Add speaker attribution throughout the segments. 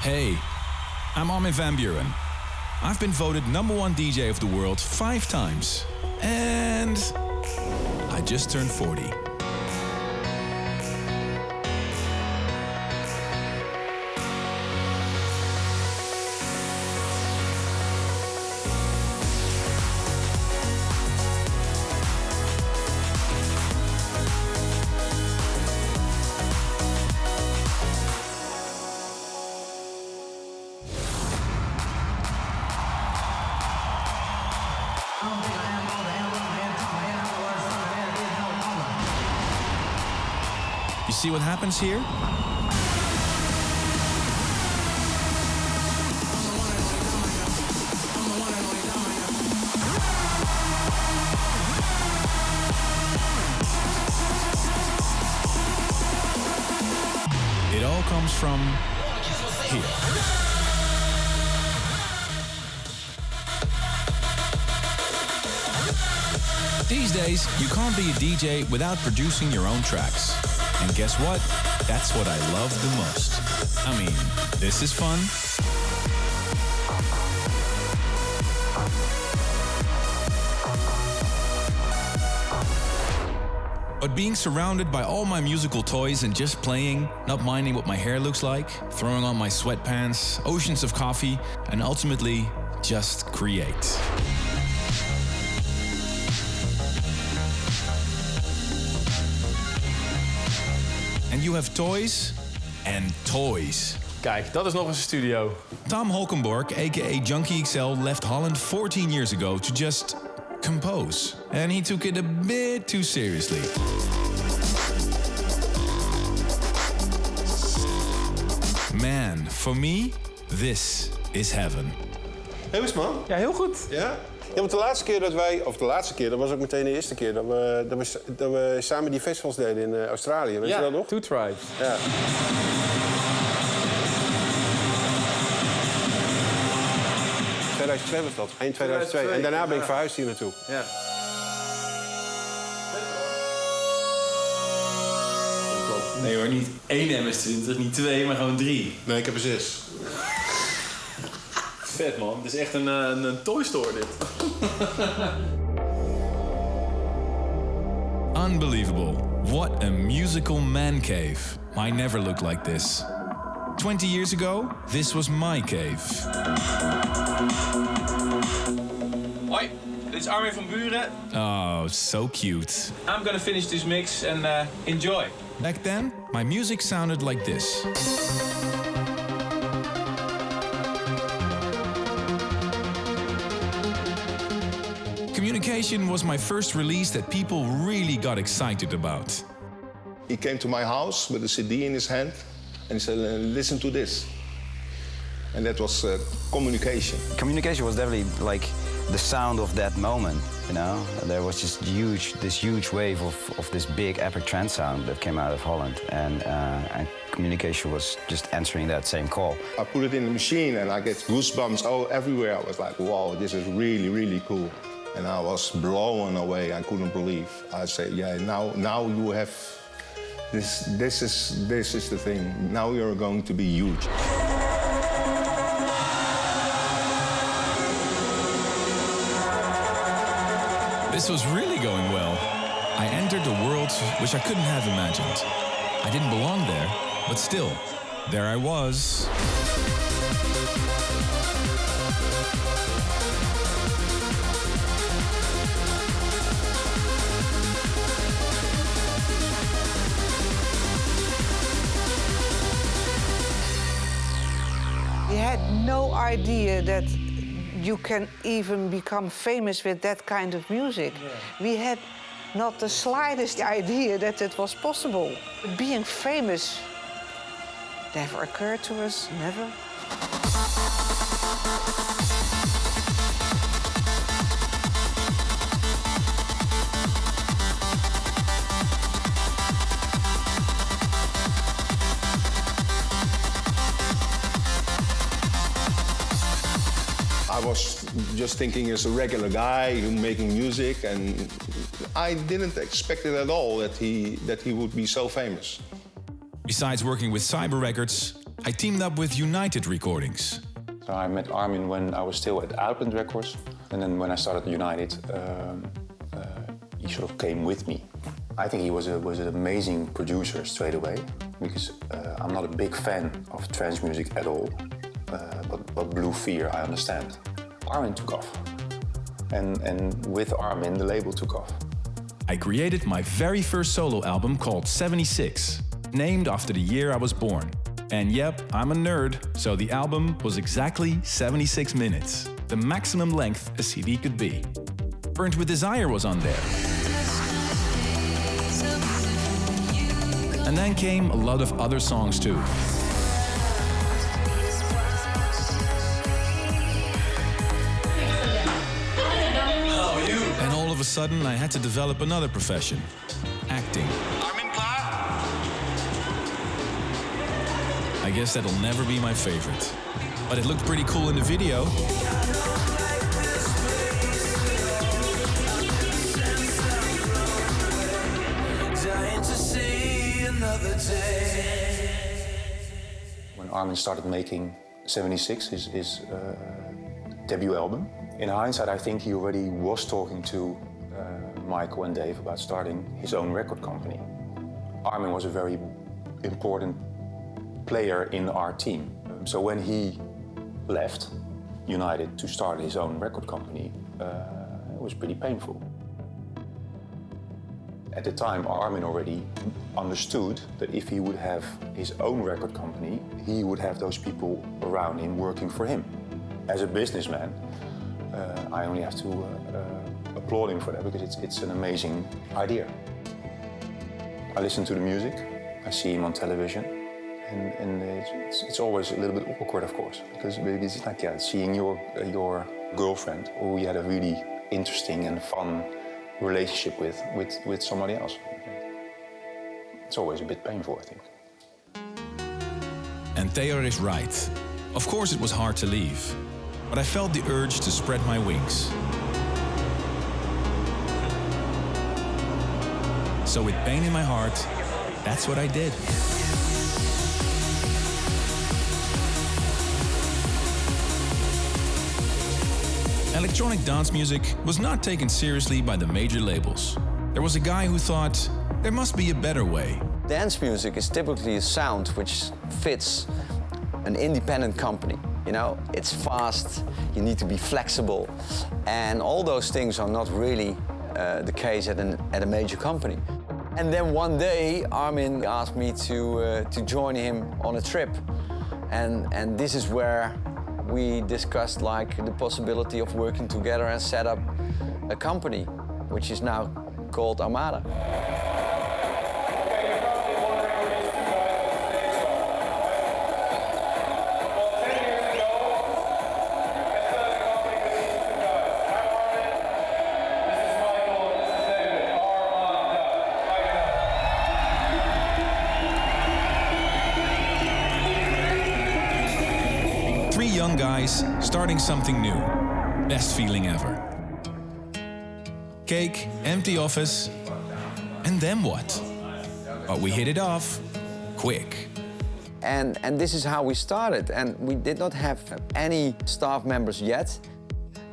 Speaker 1: Hey, I'm Armin van Buuren. I've been voted #1 DJ of the world 5 times. And I just turned 40. You see what happens here? It all comes from here. These days, you can't be a DJ without producing your own tracks. And guess what? That's what I love the most. I mean, this is fun. But being surrounded by all my musical toys and just playing, not minding what my hair looks like, throwing on my sweatpants, oceans of coffee, and ultimately just create. And you have toys and toys.
Speaker 2: Kijk, dat is nog eens een studio.
Speaker 1: Tom Holkenborg, aka JUNKIE XL, left Holland 14 years ago to just compose. And he took it a bit too seriously. Man, for me, this is heaven.
Speaker 3: Hey, hoe is het, man?
Speaker 2: Ja, heel goed.
Speaker 3: Ja? Ja, want de laatste keer dat wij, of de laatste keer, dat was ook meteen de eerste keer dat we samen die festivals deden in Australië. Weet je dat nog?
Speaker 2: Two Tribes.
Speaker 3: Ja. In 2002 was dat, eind 2002. En daarna ben ik verhuisd hier naartoe.
Speaker 2: Ja. Nee hoor, niet 1 MS-20, niet 2, maar gewoon 3.
Speaker 3: Nee, ik heb er 6.
Speaker 2: Vet man, het is echt een toy store dit.
Speaker 1: Unbelievable. What a musical man cave. I never looked like this. 20 years ago, this was my cave.
Speaker 4: Hoi, dit is Armin van Buuren.
Speaker 1: Oh, so cute.
Speaker 4: I'm gonna finish this mix and enjoy.
Speaker 1: Back then, my music sounded like this. Communication was my first release that people really got excited about.
Speaker 5: He came to my house with a CD in his hand and he said, listen to this. And that was communication.
Speaker 6: Communication was definitely like the sound of that moment, you know? There was just this huge wave of this big epic trance sound that came out of Holland. And communication was just answering that same call.
Speaker 5: I put it in the machine and I get goosebumps all everywhere. I was like, wow, this is really, really cool. And I was blown away. I couldn't believe. I said, yeah, now you have this. This is the thing. Now you're going to be huge.
Speaker 1: This was really going well. I entered a world which I couldn't have imagined. I didn't belong there, but still, there I was.
Speaker 7: We had no idea that you can even become famous with that kind of music. Yeah. We had not the slightest idea that it was possible. Being famous never occurred to us, never.
Speaker 5: I was just thinking as a regular guy making music, and I didn't expect it at all that he would be so famous.
Speaker 1: Besides working with Cyber Records, I teamed up with United Recordings.
Speaker 8: So I met Armin when I was still at Outland Records. And then when I started United, he sort of came with me. I think he was an amazing producer straight away, because I'm not a big fan of trance music at all, but Blue Fear I understand. Armin took off, and with Armin the label took off.
Speaker 1: I created my very first solo album called 76, named after the year I was born. And yep, I'm a nerd, so the album was exactly 76 minutes, the maximum length a CD could be. Burnt with Desire was on there. And then came a lot of other songs too. And all of a sudden I had to develop another profession, acting. I guess that'll never be my favorite. But it looked pretty cool in the video.
Speaker 8: When Armin started making 76, his debut album, in hindsight I think he already was talking to Maykel and Dave about starting his own record company. Armin was a very important player in our team. So when he left United to start his own record company, it was pretty painful. At the time, Armin already understood that if he would have his own record company, he would have those people around him working for him. As a businessman, I only have to applaud him for that, because it's an amazing idea. I listen to the music, I see him on television, and it's always a little bit awkward, of course, because it's like seeing your girlfriend who you had a really interesting and fun relationship with somebody else. It's always a bit painful, I think.
Speaker 1: And Theo is right. Of course it was hard to leave, but I felt the urge to spread my wings. So with pain in my heart, that's what I did. Electronic dance music was not taken seriously by the major labels. There was a guy who thought there must be a better way.
Speaker 9: Dance music is typically a sound which fits an independent company. You know, it's fast, you need to be flexible, and all those things are not really the case at a major company. And then one day, Armin asked me to join him on a trip, and this is where we discussed like the possibility of working together and set up a company, which is now called Armada.
Speaker 1: Three young guys starting something new. Best feeling ever. Cake, empty office, and then what? But we hit it off quick.
Speaker 9: And this is how we started, and we did not have any staff members yet.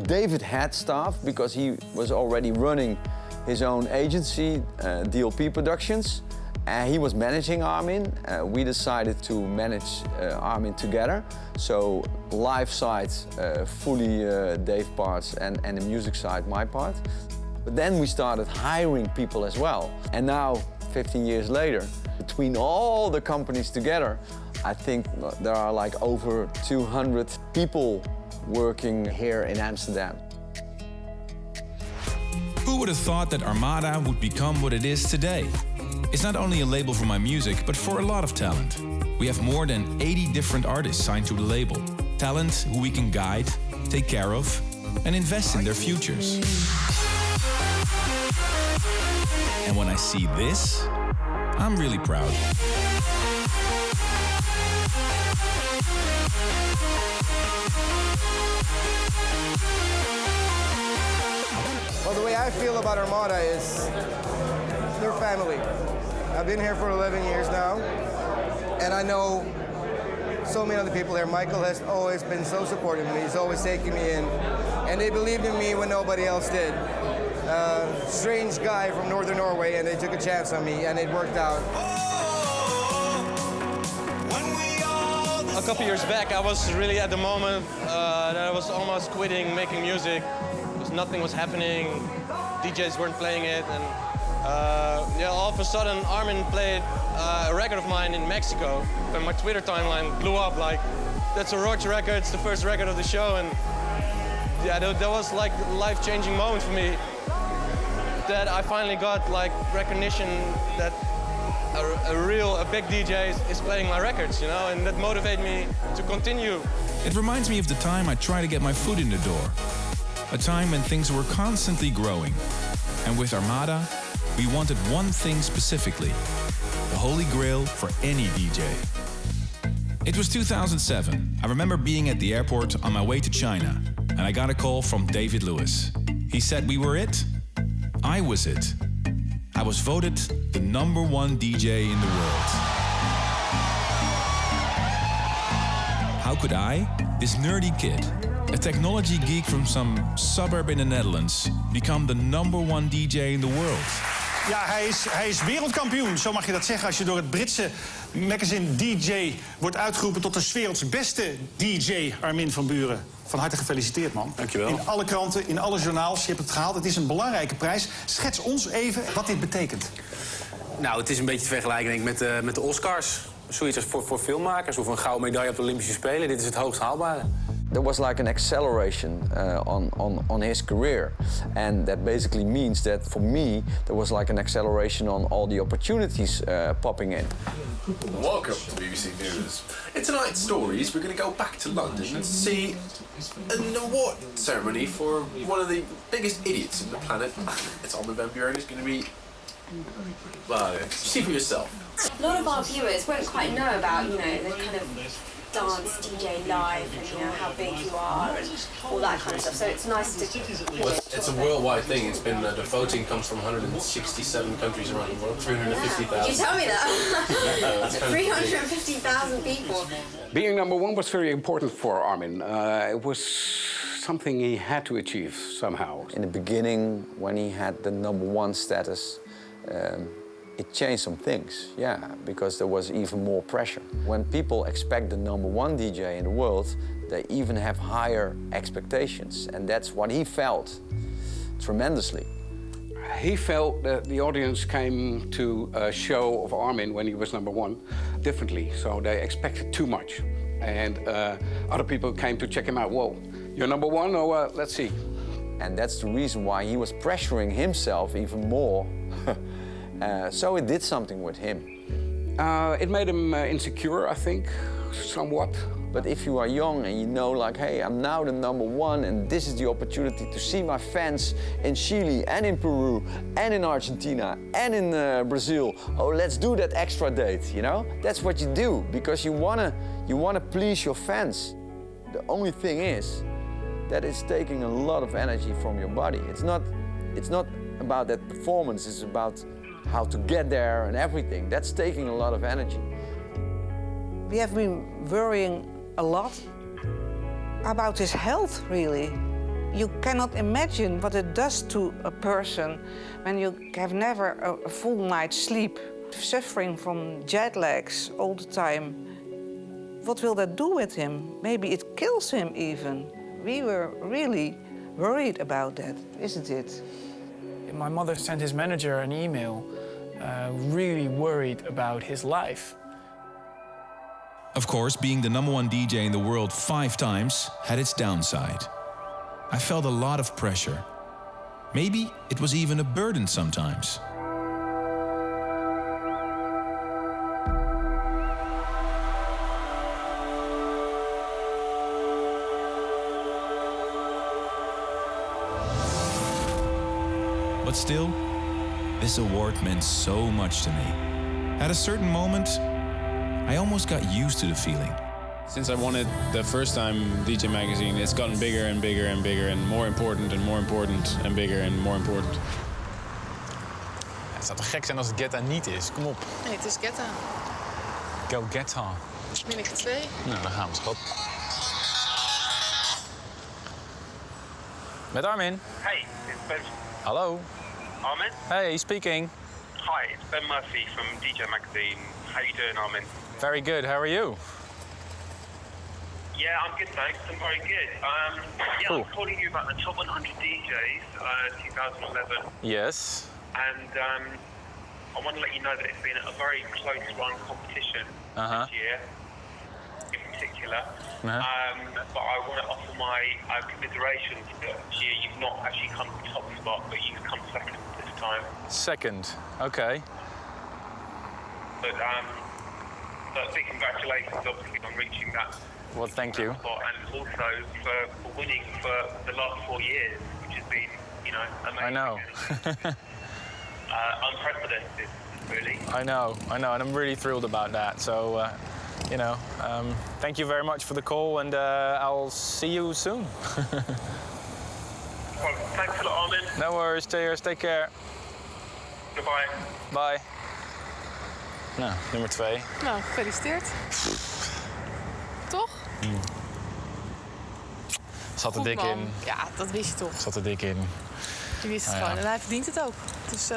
Speaker 9: David had staff because he was already running his own agency, DLP Productions. He was managing Armin. We decided to manage Armin together. So live side, fully Dave parts, and the music side, my part. But then we started hiring people as well. And now, 15 years later, between all the companies together, I think there are like over 200 people working here in Amsterdam.
Speaker 1: Who would have thought that Armada would become what it is today? It's not only a label for my music, but for a lot of talent. We have more than 80 different artists signed to the label. Talent who we can guide, take care of, and invest in their futures. And when I see this, I'm really proud.
Speaker 10: Well, the way I feel about Armada is they're family. I've been here for 11 years now, and I know so many other people here. Maykel has always been so supportive of me. He's always taking me in. And they believed in me when nobody else did. Strange guy from Northern Norway, and they took a chance on me, and it worked out.
Speaker 11: A couple years back, I was really at the moment that I was almost quitting making music because nothing was happening. DJs weren't playing it, and yeah, all of a sudden Armin played a record of mine in Mexico, and my Twitter timeline blew up like, "That's a Roach record, it's the first record of the show," and yeah, that was like a life-changing moment for me. That I finally got like recognition that a big DJ is playing my records, you know, and that motivated me to continue.
Speaker 1: It reminds me of the time I tried to get my foot in the door. A time when things were constantly growing. And with Armada, we wanted one thing specifically. The holy grail for any DJ. It was 2007. I remember being at the airport on my way to China. And I got a call from David Lewis. He said we were it. I was it. I was voted the #1 DJ in the world. How could I, this nerdy kid, a technology geek from some suburb in the Netherlands, become the #1 DJ in the world?
Speaker 12: Ja, hij is wereldkampioen, zo mag je dat zeggen, als je door het Britse magazine DJ wordt uitgeroepen tot de 's werelds beste DJ, Armin van Buuren. Van harte gefeliciteerd, man. Dankjewel. In alle kranten, in alle journaals, je hebt het gehaald. Het is een belangrijke prijs. Schets ons even wat dit betekent.
Speaker 13: Nou, het is een beetje te vergelijken denk ik, met de Oscars. Zoiets als voor filmmakers of een gouden medaille op de Olympische Spelen. Dit is het hoogst haalbare.
Speaker 9: There was like an acceleration on his career, and that basically means that for me there was like an acceleration on all the opportunities popping in.
Speaker 14: Welcome to BBC News. In tonight's stories, we're going to go back to London and see an award ceremony for one of the biggest idiots on the planet. It's Armin van Buuren. It's going to be. Well, see for yourself.
Speaker 15: A lot of our viewers won't quite know about, you know, the kind of dance DJ live and, you know, how big you are and all that kind of stuff. So it's nice to...
Speaker 14: Well, it's a worldwide thing. It's been, the voting comes from 167 countries around the world, 350,000.
Speaker 15: You tell me that? 350,000 people.
Speaker 16: Being #1 was very important for Armin. It was something he had to achieve somehow.
Speaker 9: In the beginning, when he had the #1 status, it changed some things, yeah, because there was even more pressure. When people expect the #1 DJ in the world, they even have higher expectations, and that's what he felt tremendously.
Speaker 16: He felt that the audience came to a show of Armin when he was #1 differently, so they expected too much. And other people came to check him out. Whoa, you're #1? Oh, let's see.
Speaker 9: And that's the reason why he was pressuring himself even more. So it did something with him.
Speaker 16: It made him insecure, I think, somewhat.
Speaker 9: But if you are young and you know, like, hey, I'm now the #1 and this is the opportunity to see my fans in Chile and in Peru and in Argentina and in Brazil. Oh, let's do that extra date, you know? That's what you do because you wanna please your fans. The only thing is that it's taking a lot of energy from your body. It's not about that performance, it's about how to get there and everything. That's taking a lot of energy.
Speaker 7: We have been worrying a lot about his health, really. You cannot imagine what it does to a person when you have never a full night's sleep, suffering from jet lags all the time. What will that do with him? Maybe it kills him even. We were really worried about that, isn't it?
Speaker 17: My mother sent his manager an email, really worried about his life.
Speaker 1: Of course, being the #1 DJ in the world 5 times had its downside. I felt a lot of pressure. Maybe it was even a burden sometimes. But still, this award meant so much to me. At a certain moment, I almost got used to the feeling.
Speaker 18: Since I won it the first time DJ magazine, it's gotten bigger and bigger and bigger and more important and bigger and more important.
Speaker 19: Het zou toch gek zijn als het Guetta niet is? Kom op.
Speaker 20: Nee, het is Guetta.
Speaker 19: Go Guetta. Ben ik er 2?
Speaker 18: Nou, dan gaan we, schat. Met Armin.
Speaker 20: Hey, it's Ben.
Speaker 18: Hallo.
Speaker 20: Armin?
Speaker 18: Hey, speaking.
Speaker 20: Hi, it's Ben Murphy from DJ Magazine. How you doing, Armin?
Speaker 18: Very good, how are you?
Speaker 20: Yeah, I'm good, thanks. I'm very good. Yeah,
Speaker 18: Cool.
Speaker 20: I'm calling you about the top 100 DJs, 2011.
Speaker 18: Yes.
Speaker 20: And I want to let you know that it's been a very close-run competition this year, in particular. But I want to offer my commiserations that this year you've not actually come to the top spot, but you've come second this time.
Speaker 18: Second, okay.
Speaker 20: But big congratulations, obviously, on reaching that.
Speaker 18: Well, thank you.
Speaker 20: Spot, and also for winning for the last 4 years, which has been, you know, amazing.
Speaker 18: I know.
Speaker 20: Unprecedented, really.
Speaker 18: I know, and I'm really thrilled about that. So, you know, thank you very much for the call, and I'll see you soon.
Speaker 20: Well, thanks a lot, Armin.
Speaker 18: No worries, cheers, take care.
Speaker 20: Goodbye.
Speaker 18: Bye. Nou, nummer 2.
Speaker 19: Nou, gefeliciteerd. Toch?
Speaker 18: Zat er
Speaker 19: Goed,
Speaker 18: dik
Speaker 19: man.
Speaker 18: in.
Speaker 19: Ja, dat wist je toch.
Speaker 18: Zat er dik in.
Speaker 19: Je wist het
Speaker 18: Nou ja.
Speaker 19: gewoon. En hij verdient het ook. Dus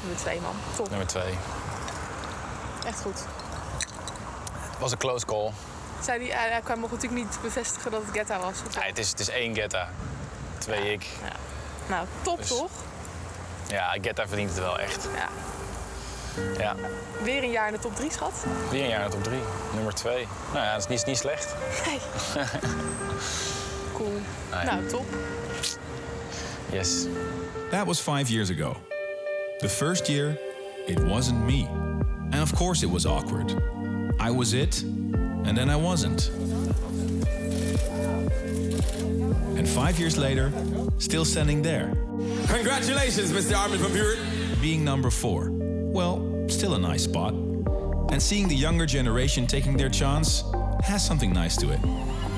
Speaker 19: nummer 2, man. Top.
Speaker 18: Nummer 2.
Speaker 19: Echt goed.
Speaker 18: Het was een close call.
Speaker 19: Hij kwam nog natuurlijk niet bevestigen dat het Guetta was.
Speaker 18: Ja, het is 1 Guetta. 2 ik.
Speaker 19: Ja. Nou, top
Speaker 18: Dus-
Speaker 19: toch?
Speaker 18: Ja, Guetta verdient het wel echt.
Speaker 19: Ja.
Speaker 18: Ja.
Speaker 19: Weer een jaar in de top 3, schat.
Speaker 18: Weer een jaar in de top 3. Nummer 2. Nou ja, dat is niet slecht.
Speaker 19: Nee. Cool.
Speaker 18: Nee.
Speaker 19: Nou, top.
Speaker 1: Yes. That was 5 years ago. The first year, it wasn't me. And of course it was awkward. I was it, and then I wasn't. And 5 years later, still standing there.
Speaker 21: Congratulations, Mr. Armin van Buuren.
Speaker 1: Being number 4. Well, still a nice spot. And seeing the younger generation taking their chance has something nice to it.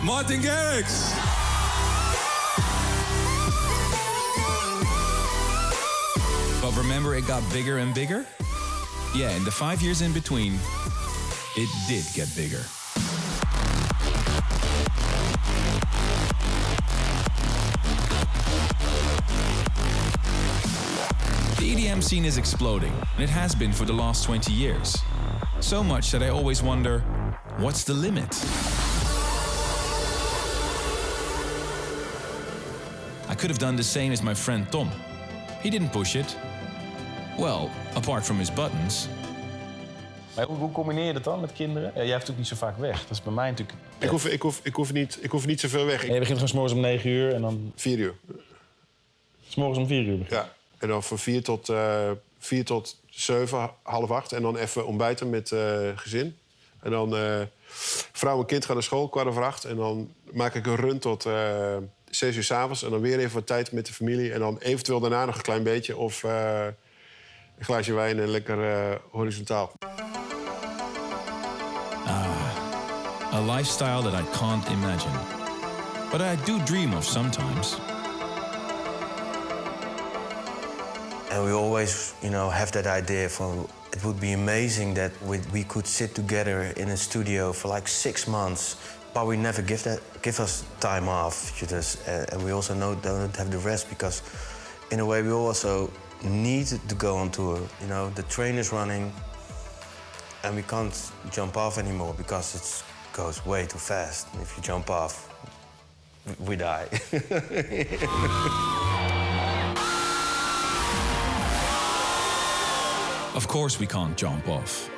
Speaker 21: Martin Garrix.
Speaker 1: But remember it got bigger and bigger? Yeah, in the 5 years in between, it did get bigger. The EDM scene is exploding, and it has been for the last 20 years. So much that I always wonder, what's the limit? I could have done the same as my friend Tom. He didn't push it. Well, apart from his buttons.
Speaker 18: Maar hoe combineer je dat dan met kinderen? Ja, jij hebt ook niet zo vaak weg. Dat is bij mij natuurlijk...
Speaker 3: Ik hoef niet zoveel weg.
Speaker 18: En je begint gewoon 's morgens om 9 uur en dan...
Speaker 3: 4 uur.
Speaker 18: 's morgens om 4 uur begint.
Speaker 3: Ja, en dan van 4 tot 7, half 8. En dan even ontbijten met gezin. En dan vrouw en kind gaan naar school, 7:15. En dan maak ik een run tot 6 uur 's avonds. En dan weer even wat tijd met de familie. En dan eventueel daarna nog een klein beetje. Of een glaasje wijn en lekker horizontaal.
Speaker 1: A lifestyle that I can't imagine. But I do dream of sometimes.
Speaker 22: And we always, have that idea from it would be amazing that we could sit together in a studio for like 6 months, but we never give us time off. And we also don't have the rest because, in a way, we also need to go on tour. The train is running, and we can't jump off anymore because it goes way too fast. If you jump off, we die.
Speaker 1: Of course we can't jump off.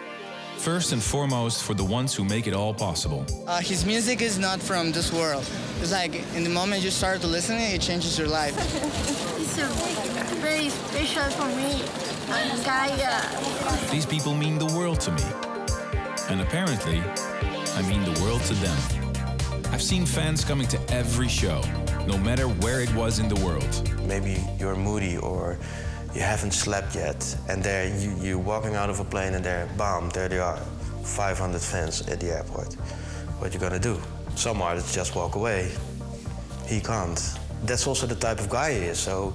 Speaker 1: First and foremost for the ones who make it all possible.
Speaker 23: His music is not from this world. It's like in the moment you start to listen, it changes your life.
Speaker 24: It's very special for me.
Speaker 1: These people mean the world to me. And apparently, I mean the world to them. I've seen fans coming to every show, no matter where it was in the world.
Speaker 22: Maybe you're moody or you haven't slept yet, and there you're walking out of a plane and there they are, 500 fans at the airport. What you gonna do? Some artists just walk away. He can't. That's also the type of guy he is, so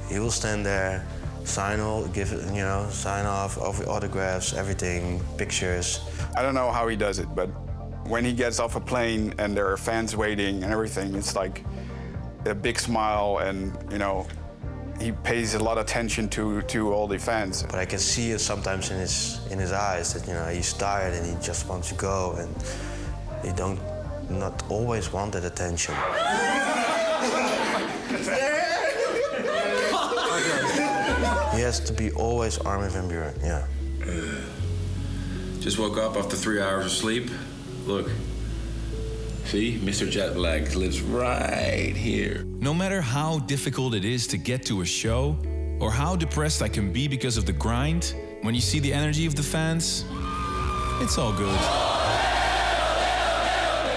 Speaker 22: he will stand there sign off, autographs, everything, pictures.
Speaker 2: I don't know how he does it, but when he gets off a plane and there are fans waiting and everything, it's like a big smile, and he pays a lot of attention to all the fans.
Speaker 22: But I can see it sometimes in his eyes that he's tired and he just wants to go, and he not always want that attention. He has to be always Armin van Buuren, yeah.
Speaker 4: Just woke up after 3 hours of sleep. Look. See, Mr. Jetlag lives right here.
Speaker 1: No matter how difficult it is to get to a show, or how depressed I can be because of the grind, when you see the energy of the fans, it's all good.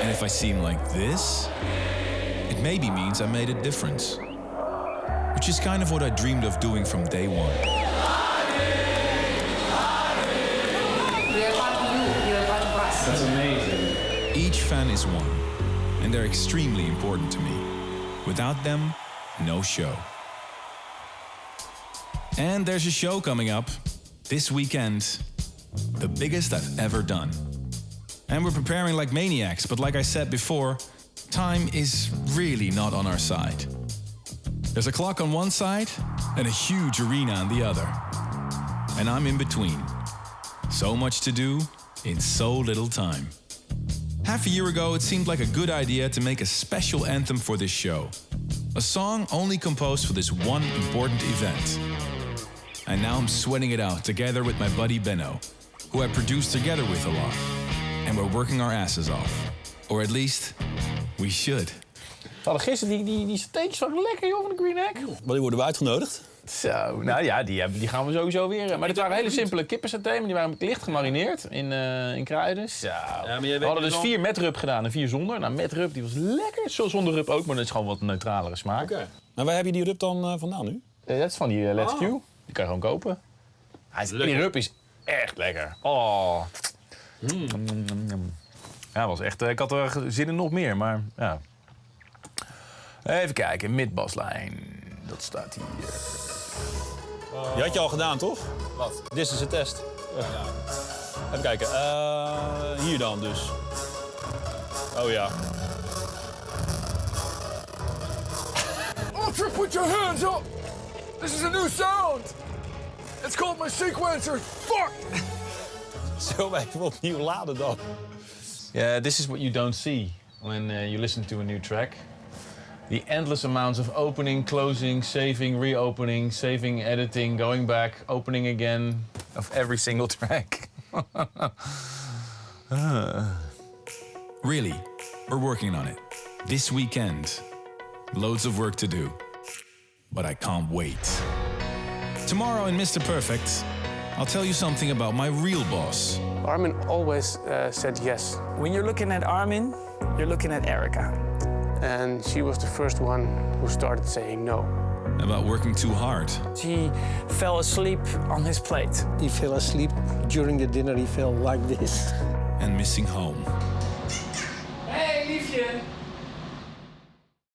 Speaker 1: And if I seem like this, it maybe means I made a difference. Which is kind of what I dreamed of doing from day one.
Speaker 4: That's amazing.
Speaker 1: Each fan is one, and they're extremely important to me. Without them, no show. And there's a show coming up this weekend, the biggest I've ever done. And we're preparing like maniacs, but like I said before, time is really not on our side. There's a clock on one side and a huge arena on the other. And I'm in between. So much to do in so little time. Half a year ago, it seemed like a good idea to make a special anthem for this show. A song only composed for this one important event. And now I'm sweating it out together with my buddy Benno, who I produced together with a lot. And we're working our asses off. Or at least, we should.
Speaker 5: We hadden gisteren die steentjes van lekker, joh, van de Green Egg.
Speaker 6: Maar die worden we uitgenodigd?
Speaker 5: Zo, nou ja, die gaan we sowieso weer. Maar dit waren hele simpele kippensaté, maar die waren licht gemarineerd in kruiden. Zo. Ja, we hadden dus 4 met rub gedaan en 4 zonder. Nou, met rub, die was lekker. Zonder rub ook, maar dat is gewoon wat neutralere smaak.
Speaker 6: Okay. Maar waar heb je die rub dan vandaan nu?
Speaker 5: Dat is van die Let's Q. Die kan je gewoon kopen. Die rub is echt lekker. Oh. Ja, was echt. Ik had er zin in nog meer, maar ja. Even kijken, midbaslijn. Dat staat hier.
Speaker 6: Die had je al gedaan, toch?
Speaker 5: Wat?
Speaker 6: Dit is een test. Ja. Even kijken. Hier dan dus. Oh ja.
Speaker 21: Ultra, put your hands up! This is a new sound! It's called my sequencer. Fuck!
Speaker 6: Zullen we even opnieuw laden dan?
Speaker 5: Yeah, this is what you don't see when you listen to a new track. The endless amounts of opening, closing, saving, reopening, saving, editing, going back, opening again of every single track.
Speaker 1: Really, we're working on it. This weekend. Loads of work to do. But I can't wait. Tomorrow in Mr. Perfect, I'll tell you something about my real boss.
Speaker 17: Armin always said yes. When you're looking at Armin, you're looking at Erica. And she was the first one who started saying no.
Speaker 1: About working too hard.
Speaker 17: He fell asleep on his plate.
Speaker 25: He fell asleep during the dinner, he fell like this.
Speaker 1: And missing home.